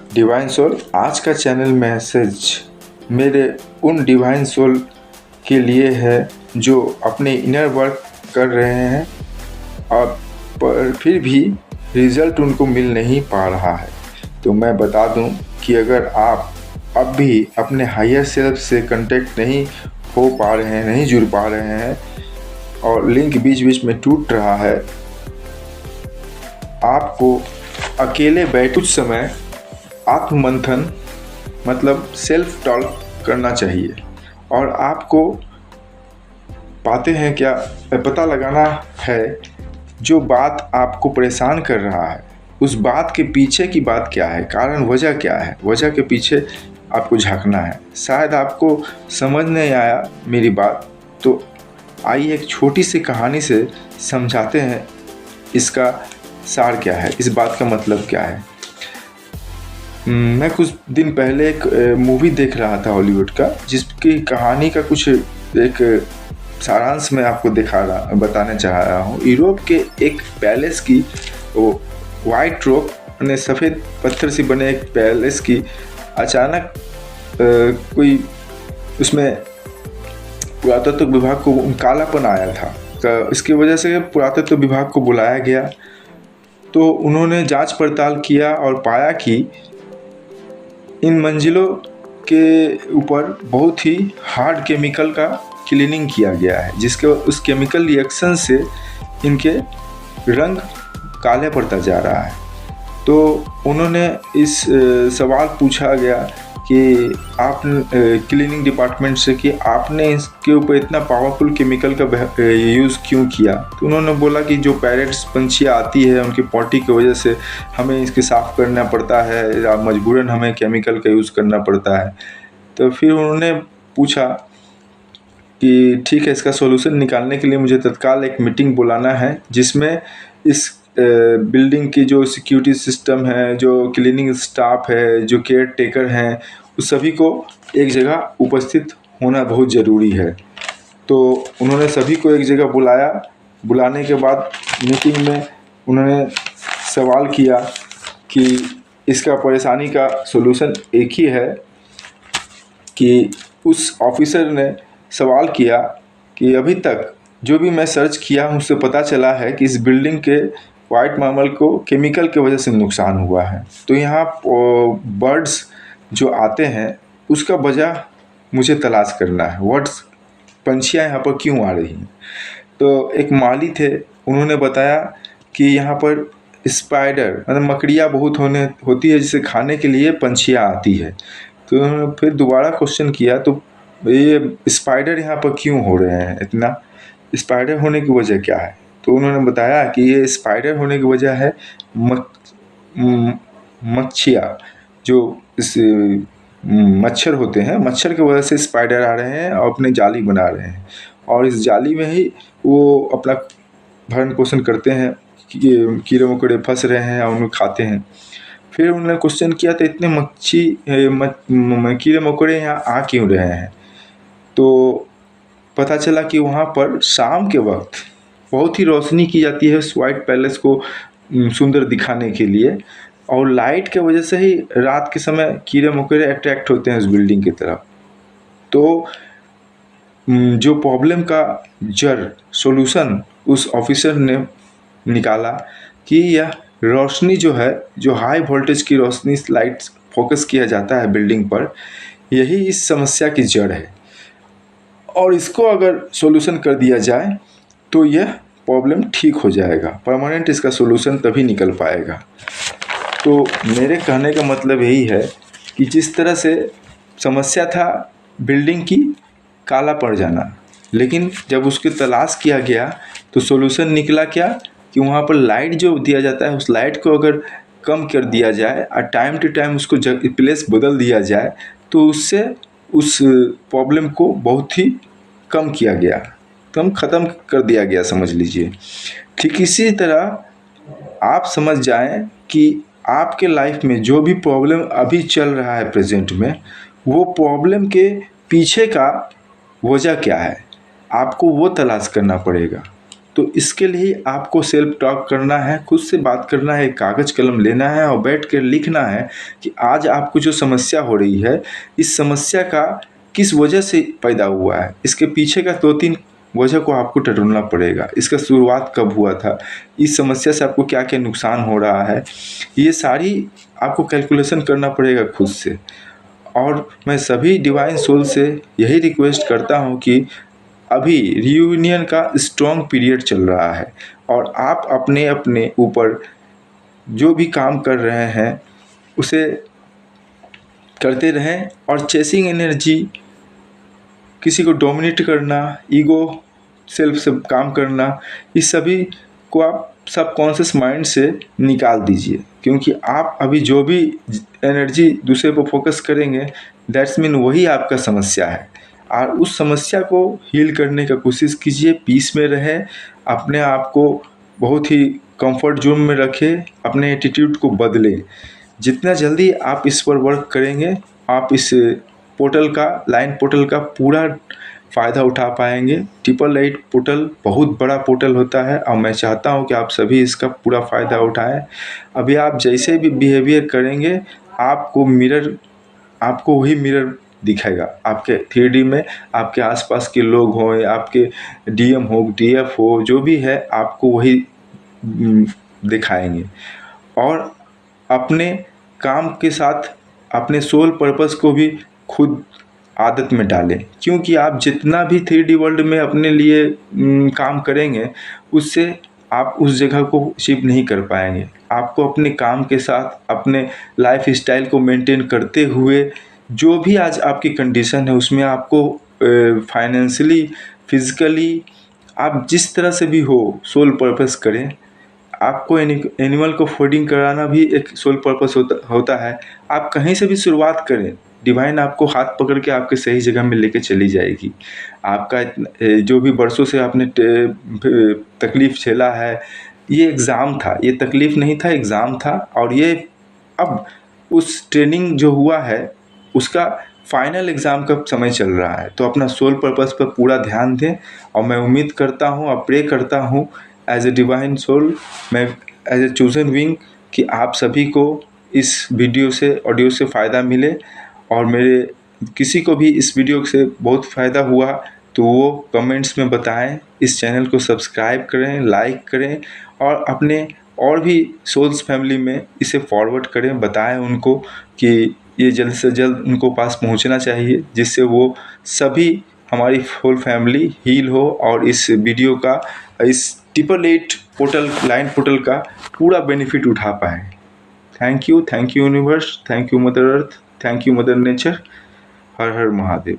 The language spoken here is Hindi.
डिवाइन सोल, आज का चैनल मैसेज मेरे उन डिवाइन सोल के लिए है जो अपने इनर वर्क कर रहे हैं और पर फिर भी रिज़ल्ट उनको मिल नहीं पा रहा है। तो मैं बता दूं कि अगर आप अब भी अपने हायर सेल्फ से कनेक्ट नहीं हो पा रहे हैं, नहीं जुड़ पा रहे हैं और लिंक बीच बीच में टूट रहा है, आपको अकेले बैठ कुछ समय आत्ममंथन मतलब सेल्फ टॉक करना चाहिए और आपको पाते हैं क्या पता लगाना है जो बात आपको परेशान कर रहा है, उस बात के पीछे की बात क्या है, कारण वजह क्या है, वजह के पीछे आपको झांकना है। शायद आपको समझ नहीं आया मेरी बात, तो आइए एक छोटी सी कहानी से समझाते हैं इसका सार क्या है, इस बात का मतलब क्या है। मैं कुछ दिन पहले एक मूवी देख रहा था हॉलीवुड का, जिसकी कहानी का कुछ एक सारांश मैं आपको बताने चाह रहा हूँ। यूरोप के एक पैलेस की वाइट रॉक ने सफ़ेद पत्थर से बने एक पैलेस की अचानक कोई उसमें पुरातत्व विभाग को कालापन आया था। तो इसकी वजह से पुरातत्व विभाग को बुलाया गया, तो उन्होंने जांच पड़ताल किया और पाया कि इन मंजिलों के ऊपर बहुत ही हार्ड केमिकल का क्लीनिंग किया गया है, जिसके उस केमिकल रिएक्शन से इनके रंग काले पड़ता जा रहा है। तो उन्होंने इस सवाल पूछा गया कि आप क्लीनिंग डिपार्टमेंट से कि आपने इसके ऊपर इतना पावरफुल केमिकल का यूज़ क्यों किया। तो उन्होंने बोला कि जो पैरेट्स पंछियाँ आती है उनकी पॉटी की वजह से हमें इसके साफ़ करना पड़ता है या मजबूरन हमें केमिकल का यूज़ करना पड़ता है। तो फिर उन्होंने पूछा कि ठीक है, इसका सॉल्यूशन निकालने के लिए मुझे तत्काल एक मीटिंग बुलाना है, जिसमें इस बिल्डिंग की जो सिक्योरिटी सिस्टम है, जो क्लीनिंग स्टाफ है, जो केयर टेकर हैं, उस सभी को एक जगह उपस्थित होना बहुत ज़रूरी है। तो उन्होंने सभी को एक जगह बुलाया। बुलाने के बाद मीटिंग में उन्होंने सवाल किया कि इसका परेशानी का सॉल्यूशन एक ही है कि उस ऑफिसर ने सवाल किया कि अभी तक जो भी मैं सर्च किया हूँ उससे पता चला है कि इस बिल्डिंग के वाइट मार्बल को केमिकल की वजह से नुकसान हुआ है। तो यहाँ बर्ड्स जो आते हैं उसका वजह मुझे तलाश करना है, वर्ड्स पंछियाँ यहाँ पर क्यों आ रही हैं। तो एक माली थे, उन्होंने बताया कि यहाँ पर स्पाइडर मतलब मकड़ियाँ बहुत होती है, जिसे खाने के लिए पंछियाँ आती है। तो उन्होंने फिर दोबारा क्वेश्चन किया, तो ये स्पाइडर यहाँ पर क्यों हो रहे हैं, इतना स्पाइडर होने की वजह क्या है। तो उन्होंने बताया कि ये स्पाइडर होने की वजह है मच्छियाँ, जो इस मच्छर होते हैं, मच्छर की वजह से स्पाइडर आ रहे हैं और अपने जाली बना रहे हैं और इस जाली में ही वो अपना भरण पोषण करते हैं, कीड़े मकोड़े फंस रहे हैं और उन्हें खाते हैं। फिर उन्होंने क्वेश्चन किया तो इतने कीड़े मकोड़े यहाँ आ क्यों रहे हैं। तो पता चला कि वहाँ पर शाम के वक्त बहुत ही रोशनी की जाती है उस वाइट पैलेस को सुंदर दिखाने के लिए, और लाइट के वजह से ही रात के समय कीड़े मकोड़े अट्रैक्ट होते हैं उस बिल्डिंग की तरफ। तो जो प्रॉब्लम का जड़ सॉल्यूशन उस ऑफिसर ने निकाला कि यह रोशनी जो है, जो हाई वोल्टेज की रोशनी लाइट फोकस किया जाता है बिल्डिंग पर, यही इस समस्या की जड़ है और इसको अगर सॉल्यूशन कर दिया जाए तो यह प्रॉब्लम ठीक हो जाएगा, परमानेंट इसका सॉल्यूशन तभी निकल पाएगा। तो मेरे कहने का मतलब यही है कि जिस तरह से समस्या था बिल्डिंग की काला पड़ जाना, लेकिन जब उसकी तलाश किया गया तो सॉल्यूशन निकला क्या कि वहाँ पर लाइट जो दिया जाता है उस लाइट को अगर कम कर दिया जाए और टाइम टू टाइम उसको प्लेस बदल दिया जाए तो उससे उस प्रॉब्लम को बहुत ही कम किया गया, कम ख़त्म कर दिया गया, समझ लीजिए। ठीक इसी तरह आप समझ जाएं कि आपके लाइफ में जो भी प्रॉब्लम अभी चल रहा है प्रेजेंट में, वो प्रॉब्लम के पीछे का वजह क्या है, आपको वो तलाश करना पड़ेगा। तो इसके लिए आपको सेल्फ टॉक करना है, खुद से बात करना है, कागज़ कलम लेना है और बैठ कर लिखना है कि आज आपको जो समस्या हो रही है, इस समस्या का किस वजह से पैदा हुआ है, इसके पीछे का 2-3 वजह को आपको टटोलना पड़ेगा। इसका शुरुआत कब हुआ था, इस समस्या से आपको क्या क्या नुकसान हो रहा है, ये सारी आपको कैलकुलेशन करना पड़ेगा खुद से। और मैं सभी डिवाइन सोल से यही रिक्वेस्ट करता हूँ कि अभी रियूनियन का स्ट्रॉन्ग पीरियड चल रहा है और आप अपने अपने ऊपर जो भी काम कर रहे हैं उसे करते रहें। और चेसिंग एनर्जी, किसी को डोमिनेट करना, ईगो सेल्फ से काम करना, इस सभी को आप सबकॉन्शियस माइंड से निकाल दीजिए, क्योंकि आप अभी जो भी एनर्जी दूसरे पर फोकस करेंगे दैट्स मीन वही आपका समस्या है। और उस समस्या को हील करने का कोशिश कीजिए, पीस में रहें, अपने आप को बहुत ही कंफर्ट जोन में रखें, अपने एटीट्यूड को बदलें। जितना जल्दी आप इस पर वर्क करेंगे आप इस पोर्टल का, लाइन पोर्टल का पूरा फ़ायदा उठा पाएंगे। 888 पोर्टल बहुत बड़ा पोर्टल होता है और मैं चाहता हूं कि आप सभी इसका पूरा फ़ायदा उठाएं। अभी आप जैसे भी बिहेवियर करेंगे आपको वही मिरर दिखेगा आपके 3D में। आपके आसपास के लोग हों, आपके डीएम हो, डीएफ हो, जो भी है आपको वही दिखाएंगे। और अपने काम के साथ अपने सोल पर्पस को भी खुद आदत में डालें, क्योंकि आप जितना भी 3D वर्ल्ड में अपने लिए काम करेंगे उससे आप उस जगह को अचीव नहीं कर पाएंगे। आपको अपने काम के साथ अपने लाइफ स्टाइल को मेंटेन करते हुए जो भी आज आपकी कंडीशन है उसमें आपको फाइनेंशियली, फिजिकली, आप जिस तरह से भी हो सोल पर्पस करें। आपको एनिमल को फीडिंग कराना भी एक सोल पर्पस होता है। आप कहीं से भी शुरुआत करें, डिवाइन आपको हाथ पकड़ के आपके सही जगह में लेके चली जाएगी। आपका जो भी बरसों से आपने तकलीफ़ झेला है, ये एग्ज़ाम था, ये तकलीफ़ नहीं था, एग्ज़ाम था। और ये अब उस ट्रेनिंग जो हुआ है उसका फाइनल एग्ज़ाम का समय चल रहा है। तो अपना सोल पर्पस पर पूरा ध्यान दें। और मैं उम्मीद करता हूँ और प्रे करता हूँ एज ए डिवाइन सोल, मैं एज ए चूज़न विंग, कि आप सभी को इस वीडियो से, ऑडियो से फ़ायदा मिले। और मेरे किसी को भी इस वीडियो से बहुत फ़ायदा हुआ तो वो कमेंट्स में बताएं। इस चैनल को सब्सक्राइब करें, लाइक करें और अपने और भी सोल्स फैमिली में इसे फॉरवर्ड करें। बताएं उनको कि ये जल्द से जल्द उनको पास पहुंचना चाहिए, जिससे वो सभी हमारी होल फैमिली हील हो और इस वीडियो का, इस 888 पोर्टल, लाइन पोर्टल का पूरा बेनिफिट उठा पाएँ। Thank you universe, thank you mother earth, thank you mother nature. Her her Mahadev.